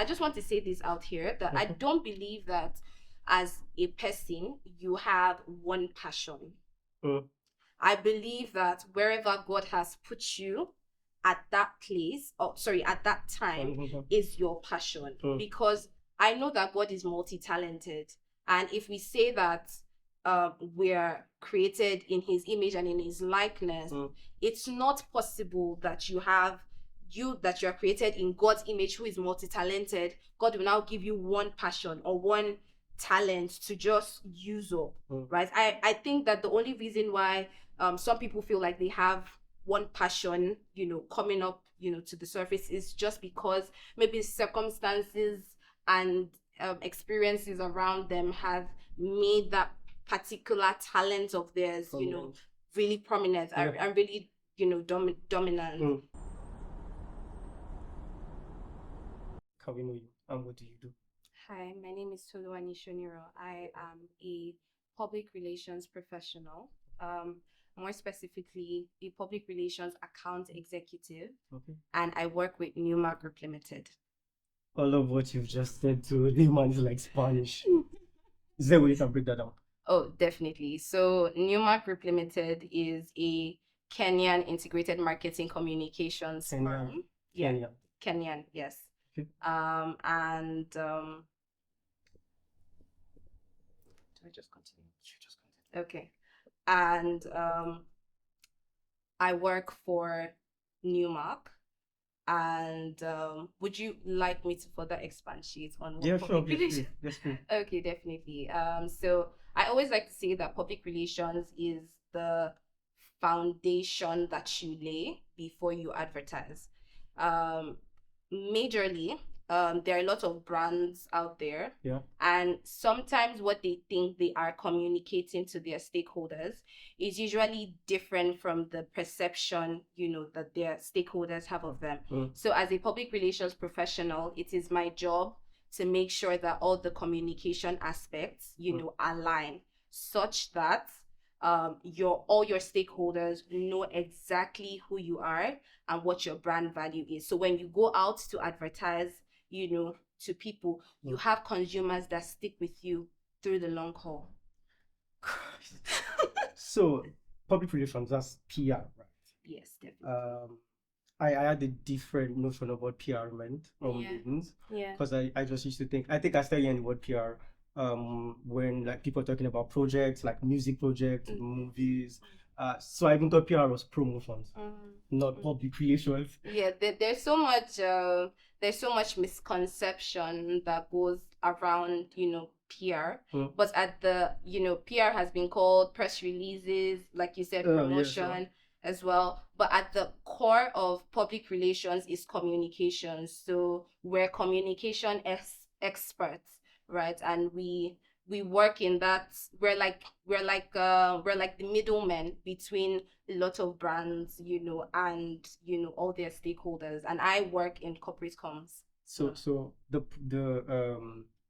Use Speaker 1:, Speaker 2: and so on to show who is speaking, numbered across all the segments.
Speaker 1: I just want to say this out here that I don't believe that as a person you have one passion. I believe that wherever God has put you at that place, or sorry, at that time, is your passion. Because I know that God is multi-talented. And if we say that we're created in his image and in his likeness, it's not possible that you are created in God's image, who is multi-talented. God will now give you one passion or one talent to just use up, right? I think that the only reason why some people feel like they have one passion, coming up, to the surface, is just because maybe circumstances and experiences around them have made that particular talent of theirs, really prominent and really, dominant.
Speaker 2: Can we know you and what do you do?
Speaker 1: Hi, my name is Toluwani Shoniron. I am a public relations professional. More specifically, a public relations account executive.
Speaker 2: Okay.
Speaker 1: And I work with Newmark Group Limited.
Speaker 2: All of what you've just said to layman is like Spanish. Is there a way you can break that down?
Speaker 1: Oh, definitely. So Newmark Group Limited is a Kenyan integrated marketing communications firm. Yeah, Kenyan, yes.
Speaker 2: Okay.
Speaker 1: And do I just continue?
Speaker 2: You just continue.
Speaker 1: Okay. And I work for Newmark. And would you like me to further expatiate on what public relations?
Speaker 2: Yes, please.
Speaker 1: Okay, definitely. So I always like to say that public relations is the foundation that you lay before you advertise. Majorly, there are a lot of brands out there.
Speaker 2: Yeah.
Speaker 1: And sometimes what they think they are communicating to their stakeholders is usually different from the perception, that their stakeholders have of them. So as a public relations professional, it is my job to make sure that all the communication aspects, align such that all your stakeholders know exactly who you are and what your brand value is. So when you go out to advertise, to people, you have consumers that stick with you through the long haul.
Speaker 2: So public relations, that's PR, right?
Speaker 1: Yes, definitely.
Speaker 2: I had a different notion of what PR meant means.
Speaker 1: Yeah.
Speaker 2: Because I just used to think, I think I started hearing the word PR when like people are talking about projects like music projects, movies. So I even thought PR was promotions, not public relations.
Speaker 1: Yeah, there's so much misconception that goes around, PR. But at the, PR has been called press releases, like you said, promotion as well. But at the core of public relations is communication. So we're communication experts, right? And we work in that. We're like the middlemen between a lot of brands, and all their stakeholders. And I work in corporate comms.
Speaker 2: So the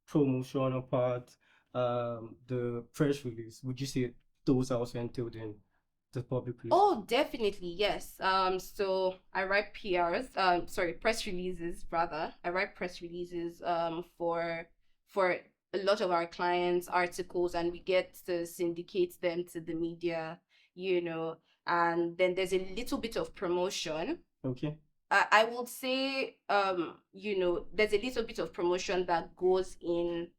Speaker 2: promotional part, the press release, would you say those are also entailed in the public release?
Speaker 1: Oh, definitely, yes. So I write press releases rather. I write press releases for a lot of our clients' articles, and we get to syndicate them to the media, and then there's a little bit of promotion.
Speaker 2: Okay.
Speaker 1: I would say, there's a little bit of promotion that goes in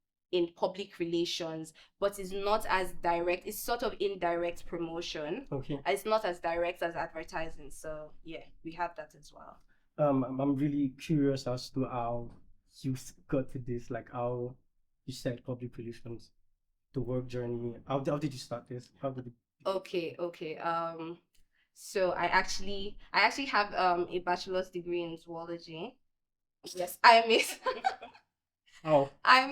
Speaker 1: public relations, but it's not as direct. It's sort of indirect promotion.
Speaker 2: Okay.
Speaker 1: It's not as direct as advertising. So yeah, we have that as well.
Speaker 2: I'm really curious as to how you got to this, like how you said public relations, the work journey. How did you start this? How did it...
Speaker 1: Okay. So I actually have a bachelor's degree in zoology. Yes, I'm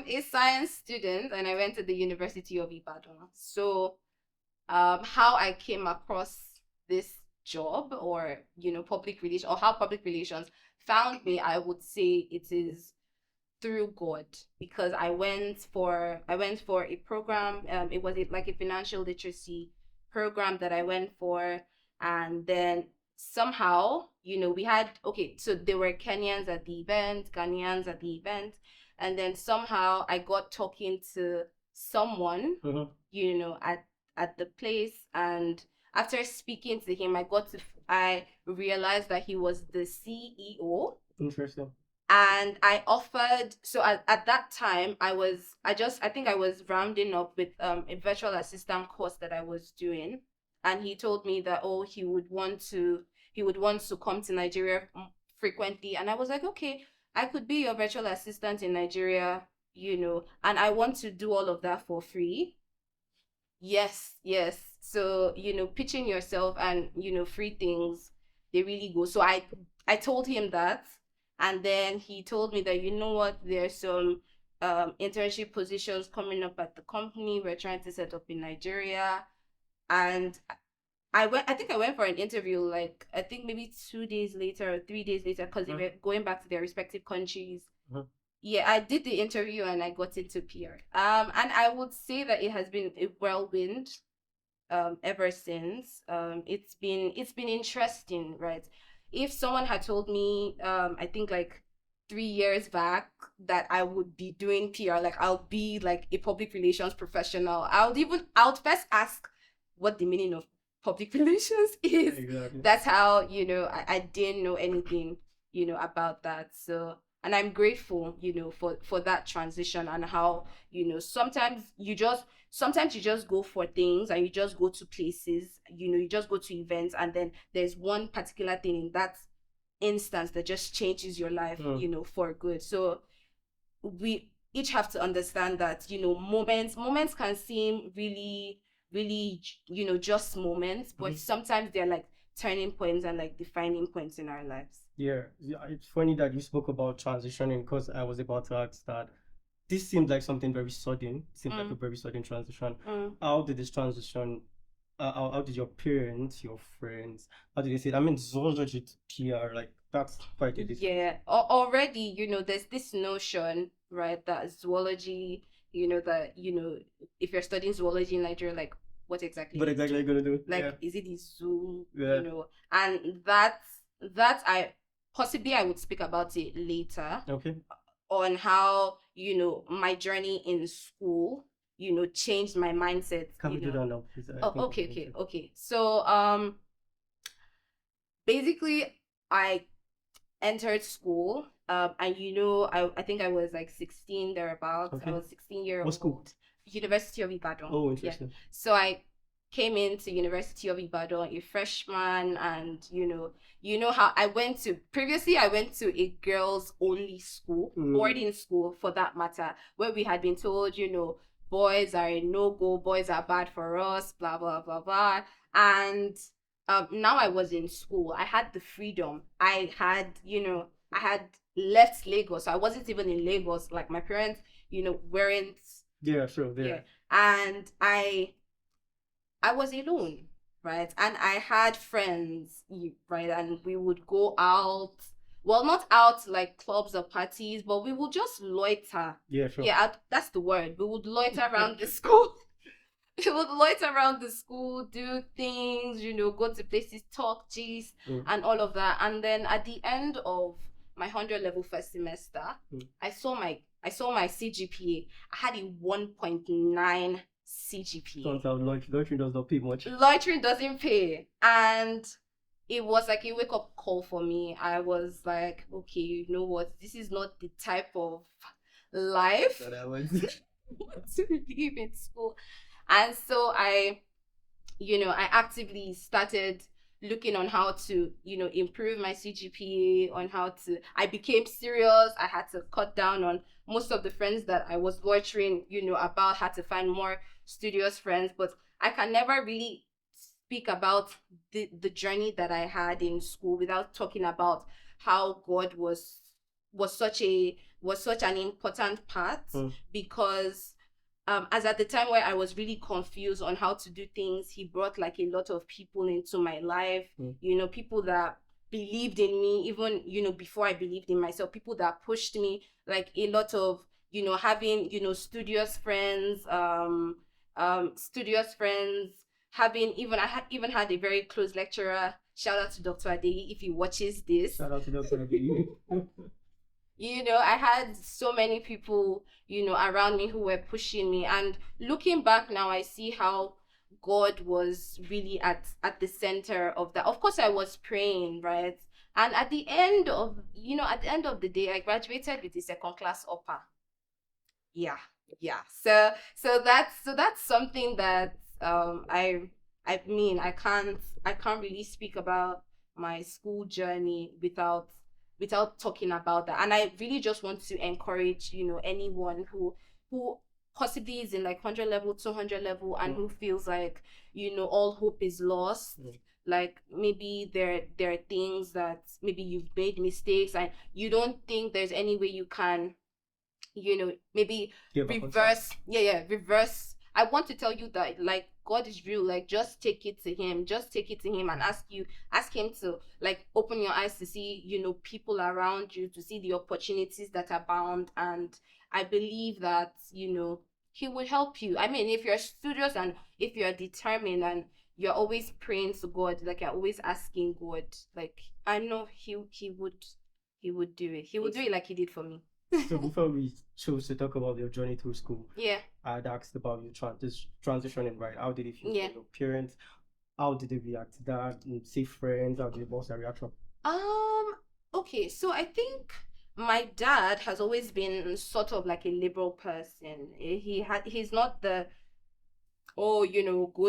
Speaker 1: a science student, and I went to the University of Ibadan. So how I came across this job, or public relations, or how public relations found me, I would say it is through God, because I went for a program. It was like a financial literacy program that I went for, and then somehow, we had, okay, so there were Kenyans at the event, Ghanaians at the event, and then somehow I got talking to someone, at the place, and after speaking to him, I realized that he was the CEO.
Speaker 2: Interesting.
Speaker 1: And I offered, so at that time I think I was rounding up with a virtual assistant course that I was doing, and he told me that, oh, he would want to come to Nigeria frequently, and I was like, okay, I could be your virtual assistant in Nigeria, and I want to do all of that for free. Yes, yes. So, pitching yourself and, free things, they really go. So I told him that, and then he told me that, you know what, there's some internship positions coming up at the company we're trying to set up in Nigeria. And I think I went for an interview, like, I think maybe 2 days later or 3 days later, because they were going back to their respective countries. Yeah, I did the interview and I got into PR. And I would say that it has been a whirlwind ever since. It's been interesting, right? If someone had told me, I think like 3 years back, that I would be doing PR, like I'll be like a public relations professional, I would first ask what the meaning of public relations is.
Speaker 2: Exactly.
Speaker 1: That's how, I didn't know anything, about that. So, and I'm grateful, for that transition, and how, sometimes you just go for things, and you just go to places, you just go to events, and then there's one particular thing in that instance that just changes your life, for good. So we each have to understand that, moments can seem really, really, just moments, but sometimes they're like turning points and like defining points in our lives.
Speaker 2: Yeah, it's funny that you spoke about transitioning, because I was about to ask that. This seems like something very sudden. It seems like a very sudden transition. How did this transition? How did your parents, your friends, how did they say it? I mean, zoology to PR, like that's quite a difference.
Speaker 1: Yeah, already, there's this notion, right, that zoology, that, if you're studying zoology in Nigeria, like, what exactly
Speaker 2: are you gonna do?
Speaker 1: Like, is it the zoo?
Speaker 2: Yeah.
Speaker 1: And that I would speak about it later.
Speaker 2: Okay.
Speaker 1: On how, my journey in school, changed my mindset.
Speaker 2: Can we do that now, please?
Speaker 1: Oh, okay. So, basically, I entered school, and I think I was like 16 thereabouts. Okay. I was 16-year-old.
Speaker 2: What school?
Speaker 1: University of Ibadan.
Speaker 2: Oh, interesting.
Speaker 1: Yeah. So I came into University of Ibadan a freshman, and how I went to a girls only school, boarding school for that matter, where we had been told, boys are a no-go, boys are bad for us, blah blah blah blah. And now I was in school, I had the freedom, I had left Lagos, so I wasn't even in Lagos, like my parents weren't.
Speaker 2: Yeah, sure. Yeah.
Speaker 1: And I was alone, right? And I had friends, right? And we would go out. Well, not out like clubs or parties, but we would just loiter.
Speaker 2: Yeah, sure.
Speaker 1: Yeah, that's the word. We would loiter around the school. We would loiter around the school, do things, go to places, talk, gist, and all of that. And then at the end of my 100 level first semester, I saw my CGPA. I had a 1.9 CGPA.
Speaker 2: Turns out loitering does not pay much.
Speaker 1: Loitering doesn't pay. And it was like a wake-up call for me. I was like, okay, you know what? This is not the type of life that I want to live in school. And so I actively started looking on how to, improve my CGPA, I became serious. I had to cut down on most of the friends that I was loitering, about, had to find more studious friends. But I can never really speak about the journey that I had in school without talking about how God was such an important part, because as at the time where I was really confused on how to do things, he brought like a lot of people into my life, people that believed in me, even, before I believed in myself, people that pushed me, like a lot of, having, studious friends, having, I had a very close lecturer. Shout out to Dr. Adeyi if he watches this.
Speaker 2: Shout out to Dr. Adeyi.
Speaker 1: I had so many people, around me who were pushing me. And looking back now, I see how God was really at the center of that. Of course, I was praying, right? And at the end of the day, I graduated with a second class upper. Yeah. So that's something that I can't really speak about my school journey without talking about that. And I really just want to encourage, anyone who possibly is in like 100 level, 200 level, and who feels like, all hope is lost. Like maybe there are things that maybe you've made mistakes and you don't think there's any way you can, maybe reverse. I want to tell you that, like, God is real. Like, just take it to him and ask him to, like, open your eyes to see, people around you, to see the opportunities that abound. And I believe that, he will help you. I mean, if you're studious and if you're determined and you're always praying to God, like you're always asking God, like, I know he would do it. He would do it like he did for me.
Speaker 2: So before we chose to talk about your journey through school, I'd asked about your transitioning, right? How did it feel for your parents? How did they react to that? Say friends, how did they bounce their reaction?
Speaker 1: Okay, so I think my dad has always been sort of like a liberal person. He's not the go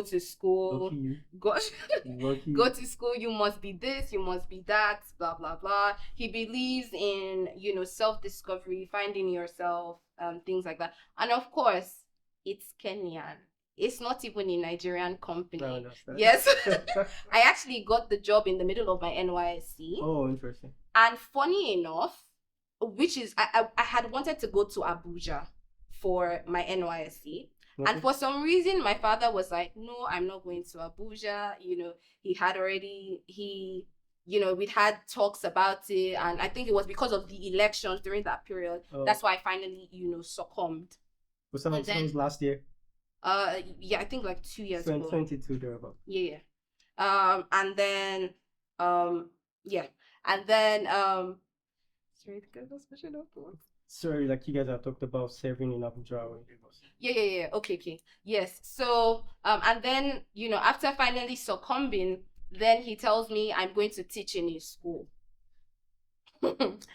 Speaker 1: to school, go to school, you must be this, you must be that, blah blah blah. He believes in self-discovery, finding yourself, things like that. And of course, it's Kenyan. It's not even a Nigerian company.
Speaker 2: No,
Speaker 1: yes. I actually got the job in the middle of my NYSC.
Speaker 2: Oh, interesting.
Speaker 1: And funny enough, which is I had wanted to go to Abuja for my NYSC. Okay. And for some reason, my father was like, no, I'm not going to Abuja. He had already, we'd had talks about it. And I think it was because of the elections during that period. Oh. That's why I finally, succumbed.
Speaker 2: Was that last year?
Speaker 1: Yeah, I think like 2 years ago.
Speaker 2: 2022, thereabout.
Speaker 1: Yeah. And then, sorry,
Speaker 2: Sorry, like you guys have talked about serving in Abuja or in Lagos.
Speaker 1: Yeah. Okay. Yes. So, and then, after finally succumbing, then he tells me I'm going to teach in his school. And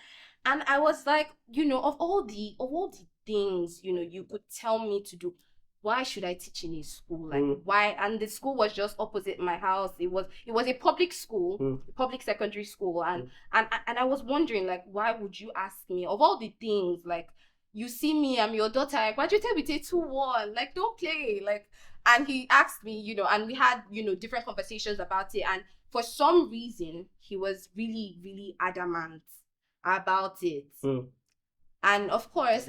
Speaker 1: I was like, of all the things, you could tell me to do, why should I teach in his school? Like, why? And the school was just opposite my house. It was a public school, public secondary school. And I was wondering, like, why would you ask me of all the things? Like, you see me, I'm your daughter, I graduated with a 2-1, like, don't play. Like, and he asked me, and we had, different conversations about it. And for some reason, he was really, really adamant about it. And of course,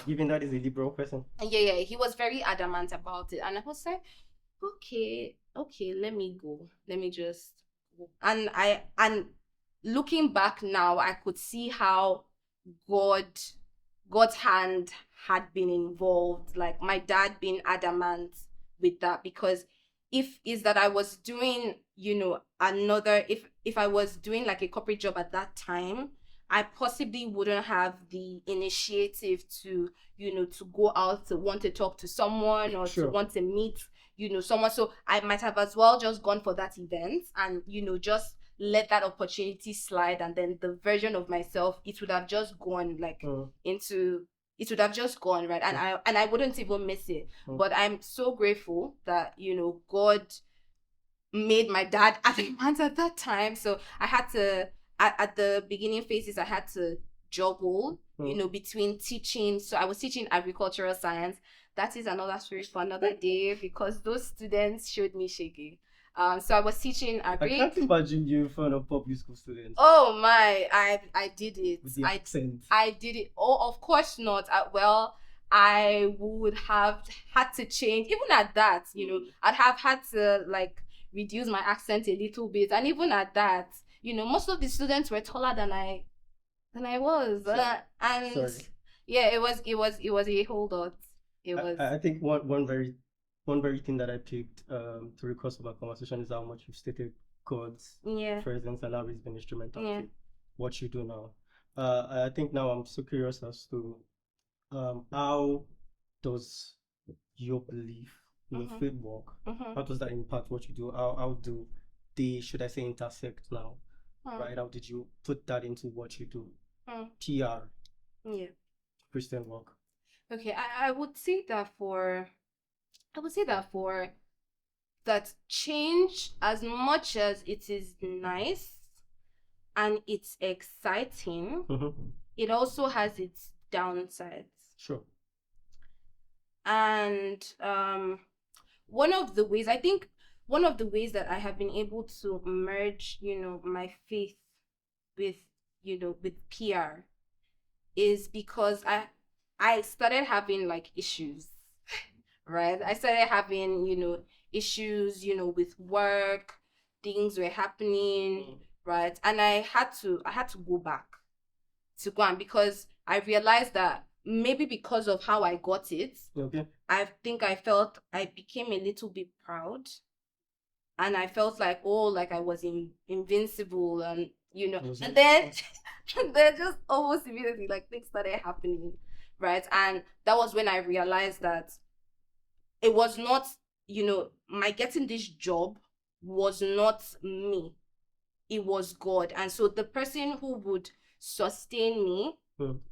Speaker 2: given that is a liberal person.
Speaker 1: Yeah, he was very adamant about it. And I was like, okay, let me go. Let me just go. And looking back now, I could see how God's hand had been involved. Like, my dad being adamant with that, because if I was doing, if I was doing like a corporate job at that time, I possibly wouldn't have the initiative to, to go out, to want to talk to someone or to want to meet, someone. So I might have as well just gone for that event and, just let that opportunity slide. And then the version of myself, it would have just gone it would have just gone, right? And I wouldn't even miss it. But I'm so grateful that, God made my dad adamant at that time. So I had to, at the beginning phases, I had to juggle, between teaching. So I was teaching agricultural science. That is another story for another day, because those students showed me shaking. So I was teaching agri.
Speaker 2: I can't imagine you in front of public school students.
Speaker 1: Oh my, I did it.
Speaker 2: With the accent.
Speaker 1: I did it. Oh, of course not. I would have had to change. Even at that, I'd have had to, like, reduce my accent a little bit. And even at that, most of the students were taller than I was. And
Speaker 2: sorry.
Speaker 1: Yeah, it was a whole lot. It was.
Speaker 2: I think one very thing that I picked through the course of our conversation is how much you've stated God's
Speaker 1: Yeah.
Speaker 2: presence and how He's been instrumental
Speaker 1: Yeah.
Speaker 2: to what you do now. I think now I'm so curious as to how does your belief, your faith work? How does that impact what you do? How do they, should I say, intersect now? Right? How did you put that into what you do? PR,
Speaker 1: Yeah.
Speaker 2: Christian work.
Speaker 1: Okay, I would say that for that change, as much as it is nice and it's exciting, it also has its downsides.
Speaker 2: Sure.
Speaker 1: And one of the ways that I have been able to merge, my faith with, with PR is because I started having like issues, right? I started having, issues, with work, things were happening, right? And I had to go back to go on, because I realized that maybe because of how I got it,
Speaker 2: okay,
Speaker 1: I think I became a little bit proud, and I felt like, oh, like I was invincible, and and then and then just almost immediately like things started happening, right? And that was when I realized that it was not, my getting this job was not me, it was God. And so the person who would sustain me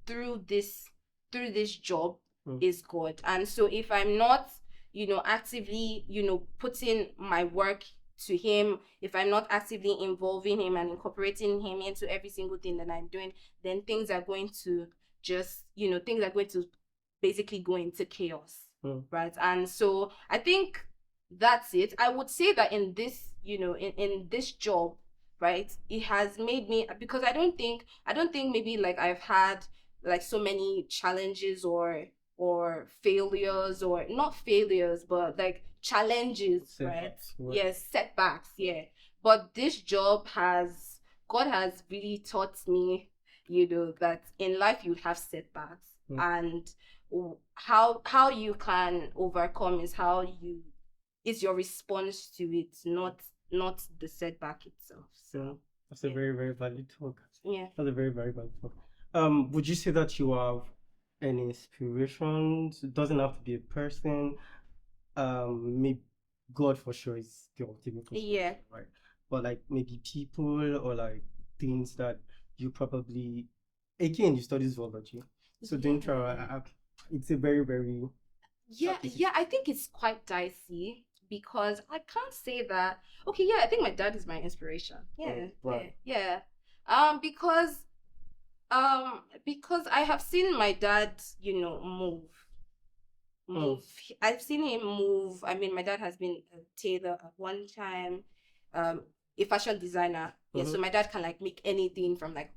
Speaker 1: through this job is God. And so if I'm not, actively, putting my work to Him, if I'm not actively involving Him and incorporating Him into every single thing that I'm doing, then things are going to basically go into chaos. Right? And so I think that's it. I would say that in this, in this job, right, it has made me, because I don't think maybe like I've had like so many challenges or failures, or not failures, but like challenges, setbacks, right? Yes, setbacks, yeah. But this job God has really taught me, that in life you have setbacks, and how you can overcome is your response to it, not the setback itself. So
Speaker 2: that's a very, very valid talk.
Speaker 1: Yeah.
Speaker 2: That's a very, very valid talk. Would you say that you have any inspirations? It doesn't have to be a person. Maybe God for sure is the ultimate inspiration, right? But like maybe people, or like things that you probably, again, you study zoology, so don't try. It's a very, very
Speaker 1: I think it's quite dicey, because I can't say that. Okay, yeah, I think my dad is my inspiration. Yeah, right. Yeah. Because I have seen my dad, move. I've seen him move. I mean, my dad has been a tailor at one time, a fashion designer. Yeah, so my dad can like make anything from like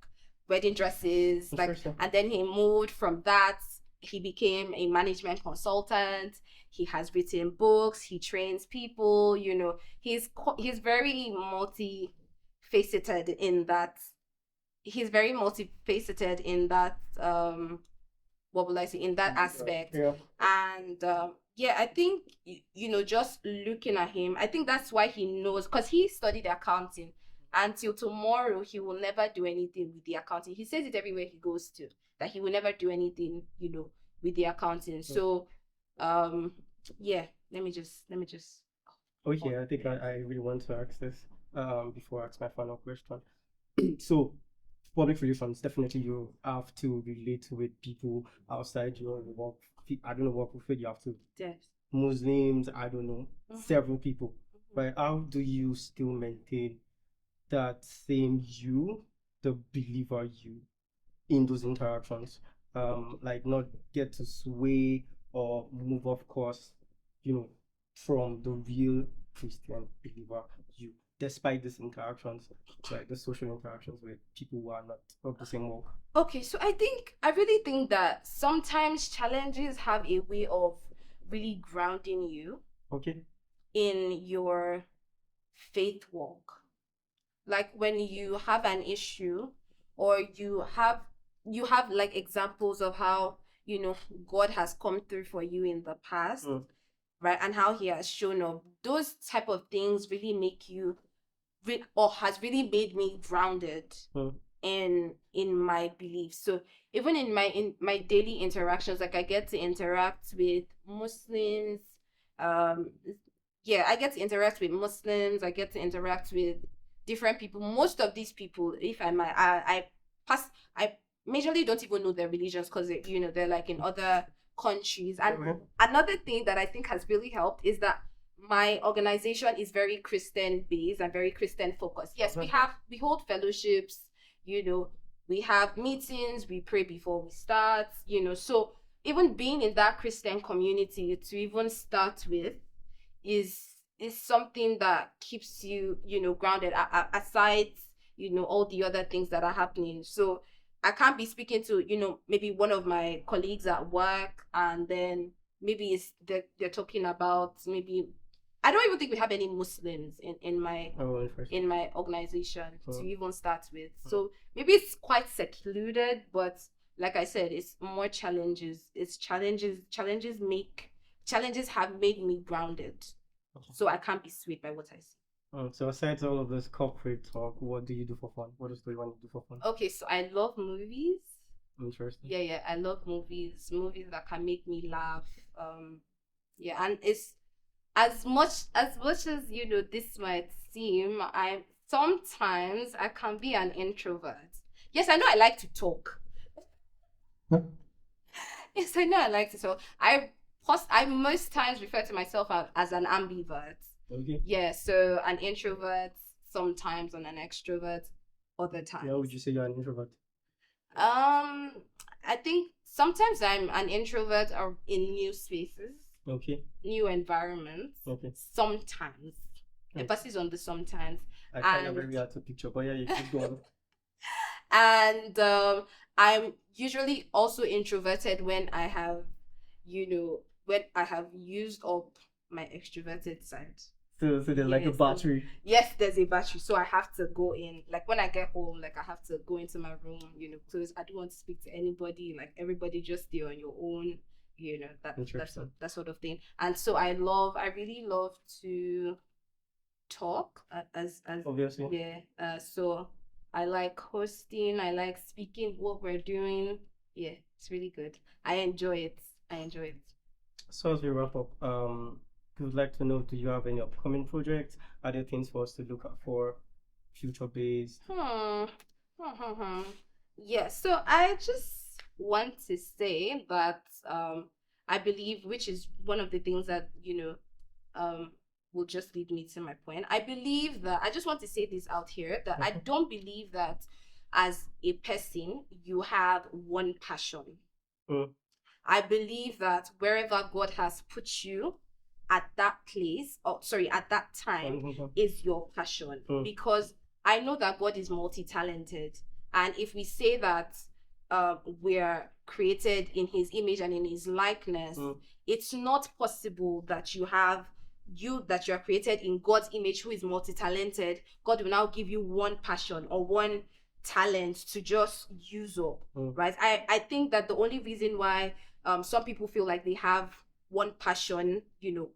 Speaker 1: wedding dresses, like, and then he moved from that. He became a management consultant. He has written books. He trains people. He's very multifaceted in that. He's very multifaceted in that. What will I say, in that aspect? Yeah. And I think just looking at him, I think that's why he knows, because he studied accounting. Until tomorrow, he will never do anything with the accounting. He says it everywhere he goes to, that he will never do anything, with the accounting. So, let me just.
Speaker 2: Okay, I think I really want to ask this before I ask my final question. So, public relations, definitely you have to relate with people outside your work. I don't know what field you have to.
Speaker 1: Yes.
Speaker 2: Muslims, I don't know, several people. But how do you still maintain that same you, the believer you, in those interactions? Like not get to sway or move off course, from the real Christian believer you, despite these interactions, like the social interactions with people who are not of the same walk.
Speaker 1: Okay, so I really think that sometimes challenges have a way of really grounding you.
Speaker 2: Okay.
Speaker 1: In your faith walk. Like when you have an issue, or you have like examples of how, God has come through for you in the past, right? And how He has shown up. Those type of things really make you or has really made me grounded in my beliefs. So even in my daily interactions, like I get to interact with Muslims. I get to interact with Muslims. I get to interact with different people. Most of these people, if I might, I majorly don't even know their religions, because they're like in other countries. And another thing that I think has really helped is that my organization is very Christian based and very Christian focused. Yes, we hold fellowships, we have meetings, we pray before we start, so even being in that Christian community to even start with is something that keeps you, grounded, aside, all the other things that are happening. So I can't be speaking to, maybe one of my colleagues at work, and then maybe they're talking about, maybe I don't even think we have any Muslims in my organization to even start with. So maybe it's quite secluded, but like I said, it's more challenges. It's challenges have made me grounded. So I can't be swayed by what I see.
Speaker 2: So aside all of this corporate talk, what do you do for fun? What else do you want to do for fun?
Speaker 1: Okay, so I love movies.
Speaker 2: Interesting.
Speaker 1: Yeah, I love movies that can make me laugh. And it's as much as this might seem, sometimes I can be an introvert. Yes, I know I like to talk. Yes, I know I like to talk. I most times refer to myself as an ambivert.
Speaker 2: Okay.
Speaker 1: Yeah, so an introvert sometimes and an extrovert other times.
Speaker 2: Yeah, would you say you're an introvert?
Speaker 1: I think sometimes I'm an introvert or in new spaces.
Speaker 2: Okay.
Speaker 1: New environments.
Speaker 2: Okay.
Speaker 1: Sometimes. Emphasis on the sometimes.
Speaker 2: I find that very hard to picture, but yeah, you keep going.
Speaker 1: And I'm usually also introverted when I have, used up my extroverted side.
Speaker 2: So there's like a battery.
Speaker 1: Yes, there's a battery. So I have to go in. Like when I get home, like I have to go into my room, because I don't want to speak to anybody. Like everybody just stay on your own, that sort of thing. And so I really love to talk as
Speaker 2: obviously.
Speaker 1: Yeah. So I like hosting, I like speaking what we're doing. Yeah, it's really good. I enjoy it.
Speaker 2: So as we wrap up, we would like to know, do you have any upcoming projects? Are there things for us to look out for, future based?
Speaker 1: Yeah, so I just want to say that I believe, which is one of the things that will just lead me to my point. I believe that, I just want to say this out here, that I don't believe that as a person you have one passion. I believe that wherever God has put you at that place, at that time, is your passion. Because I know that God is multi-talented, and if we say that we're created in his image and in his likeness, it's not possible that you are created in God's image, who is multi-talented. God will now give you one passion or one talent to just use up, right? I think that the only reason why some people feel like they have one passion,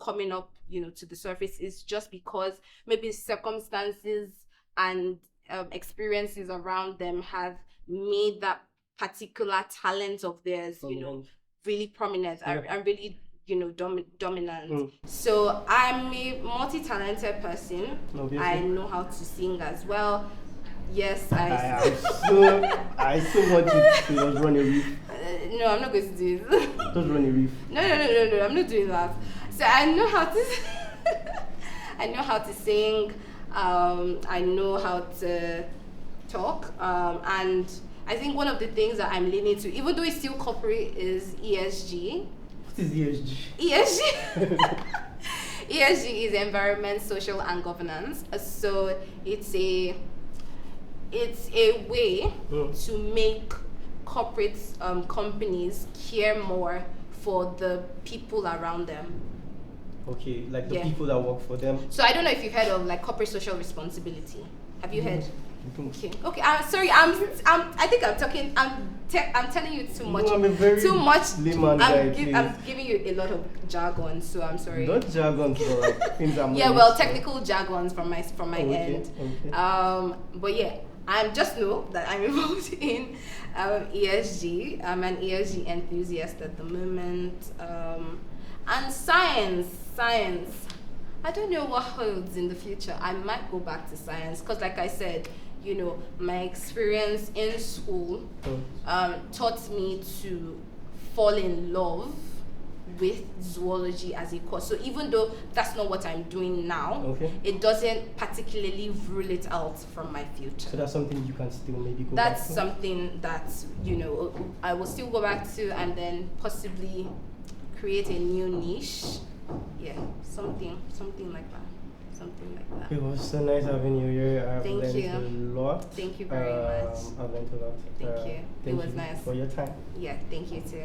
Speaker 1: coming up, to the surface, is just because maybe circumstances and experiences around them have made that particular talent of theirs, really prominent and really, dominant. So I'm a multi-talented person. Obviously. I know how to sing as well. Yes,
Speaker 2: I so want you to just run a riff.
Speaker 1: No, I'm not going to do this.
Speaker 2: Just run a riff.
Speaker 1: No, I'm not doing that. So I know how to I know how to sing, I know how to talk, and I think one of the things that I'm leaning to, even though it's still corporate, is ESG.
Speaker 2: What is ESG?
Speaker 1: ESG. ESG is environment, social, and governance. So it's a way to make corporate companies care more for the people around them.
Speaker 2: Okay, like the people that work for them.
Speaker 1: So I don't know if you've heard of like corporate social responsibility. Have you heard? Okay. Okay. I'm sorry. I think I'm talking. I'm telling you too much.
Speaker 2: No, I'm a very
Speaker 1: too much.
Speaker 2: layman guy,
Speaker 1: I'm giving you a lot of jargon, so I'm sorry.
Speaker 2: Not jargons, but like things I'm
Speaker 1: yeah, well, technical jargons from my end.
Speaker 2: Okay.
Speaker 1: But yeah, I just know that I'm involved in ESG. I'm an ESG enthusiast at the moment. And science. I don't know what holds in the future. I might go back to science because, like I said, you know, my experience in school taught me to fall in love with zoology as a course. So even though that's not what I'm doing now, it doesn't particularly rule it out from my future.
Speaker 2: So that's something you can still maybe go
Speaker 1: back to? That's
Speaker 2: to?
Speaker 1: something that, you know, I will still go back to and then possibly create a new niche. Yeah, something like that. Something like that.
Speaker 2: It was so nice having you here. I've learned a lot.
Speaker 1: Thank you very much.
Speaker 2: I've learned a lot.
Speaker 1: Thank you. It was nice.
Speaker 2: For your time.
Speaker 1: Yeah, thank you too.